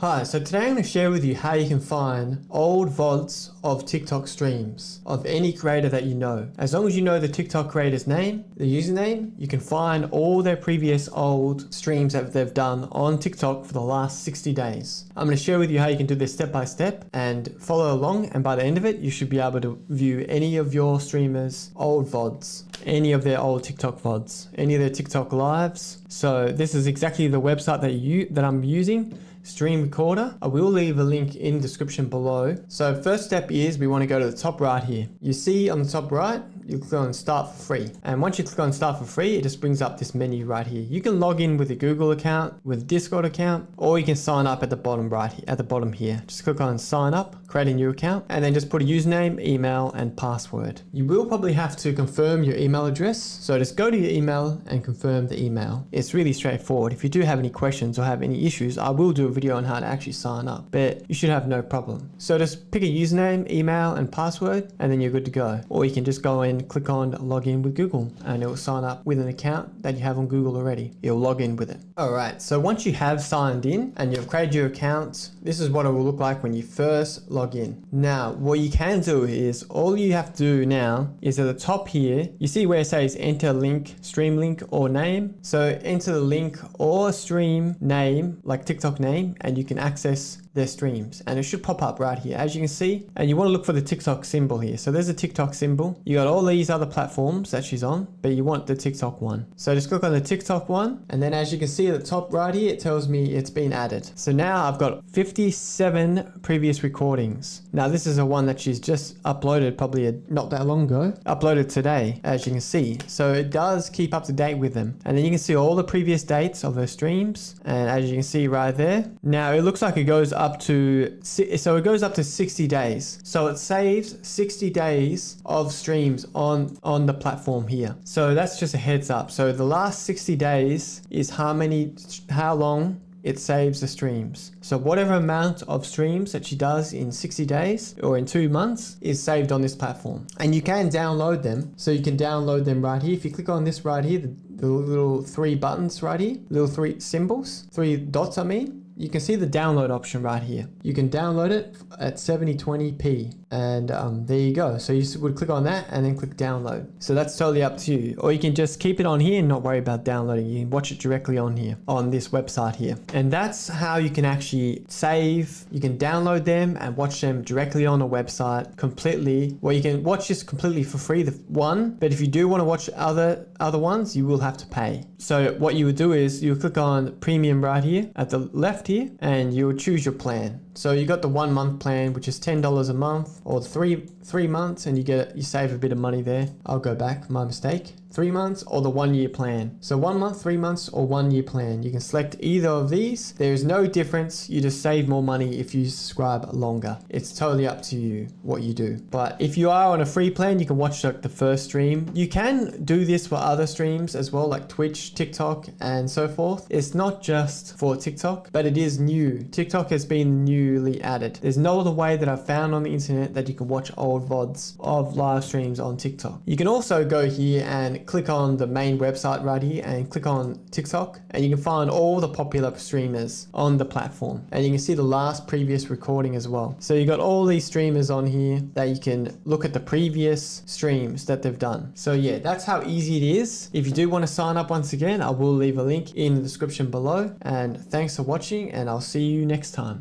Hi, so today I'm going to share with you how you can find old VODs of TikTok streams of any creator that you know. As long as you know the TikTok creator's name, the username, you can find all their previous old streams that they've done on TikTok for the last 60 days. I'm going to share with you how you can do this step by step and follow along, and by the end of it, you should be able to view any of your streamers' old VODs, any of their old TikTok VODs, any of their TikTok lives. So this is exactly the website that I'm using. Stream recorder. I will leave a link in the description below. So first step is we want to go to the top right here. You see on the top right, you click on start for free. And once you click on start for free, it just brings up this menu right here. You can log in with a Google account, with a Discord account, or you can sign up at the bottom right here, at the bottom here. Just click on sign up, create a new account, and then just put a username, email, and password. You will probably have to confirm your email address. So just go to your email and confirm the email. It's really straightforward. If you do have any questions or have any issues, I will do a video on how to actually sign up, but you should have no problem. So just pick a username, email, and password, and then you're good to go. Or you can just go and click on login with Google, and it will sign up with an account that you have on Google already. You'll log in with it. All right, so once you have signed in and you've created your account, this is what it will look like when you first log in. Now, what you can do is, all you have to do now is at the top here, you see where it says enter link, stream link, or name. So enter the link or stream name, like TikTok name, and you can access their streams, and it should pop up right here, as you can see. And you want to look for the TikTok symbol here. So there's a TikTok symbol. You got all these other platforms that she's on, but you want the TikTok one. So just click on the TikTok one, and then as you can see at the top right here, it tells me it's been added. So now I've got 57 previous recordings. Now this is a one that she's just uploaded probably not that long ago, uploaded today, as you can see. So it does keep up to date with them. And then you can see all the previous dates of her streams, and as you can see right there, now it looks like it goes up to 60 days. So it saves 60 days of streams on the platform here. So that's just a heads up. So the last 60 days is how long it saves the streams. So whatever amount of streams that she does in 60 days or in 2 months is saved on this platform. And you can download them. So you can download them right here. If you click on this right here, the little three buttons right here, little three symbols, three dots I mean, you can see the download option right here. You can download it at 720p, and there you go. So you would click on that and then click download. So that's totally up to you. Or you can just keep it on here and not worry about downloading. You can watch it directly on here, on this website here. And that's how you can actually save. You can download them and watch them directly on a website completely. Well, you can watch this completely for free, the one, but if you do want to watch other ones, you will have to pay. So what you would do is you click on premium right here at the left here, and you would choose your plan. So you got the 1 month plan, which is $10 a month, or three months, and you save a bit of money there. I'll go back, my mistake. 3 months or the 1 year plan. So 1 month, 3 months, or 1 year plan. You can select either of these. There is no difference. You just save more money if you subscribe longer. It's totally up to you what you do. But if you are on a free plan, you can watch like the first stream. You can do this for other streams as well, like Twitch, TikTok, and so forth. It's not just for TikTok, but it is new. TikTok has been newly added. There's no other way that I've found on the internet that you can watch old VODs of live streams on TikTok. You can also go here and click on the main website right here and click on TikTok, and you can find all the popular streamers on the platform, and you can see the last previous recording as well. So you got all these streamers on here that you can look at the previous streams that they've done. So yeah, that's how easy it is. If you do want to sign up, once again, I will leave a link in the description below, and thanks for watching, and I'll see you next time.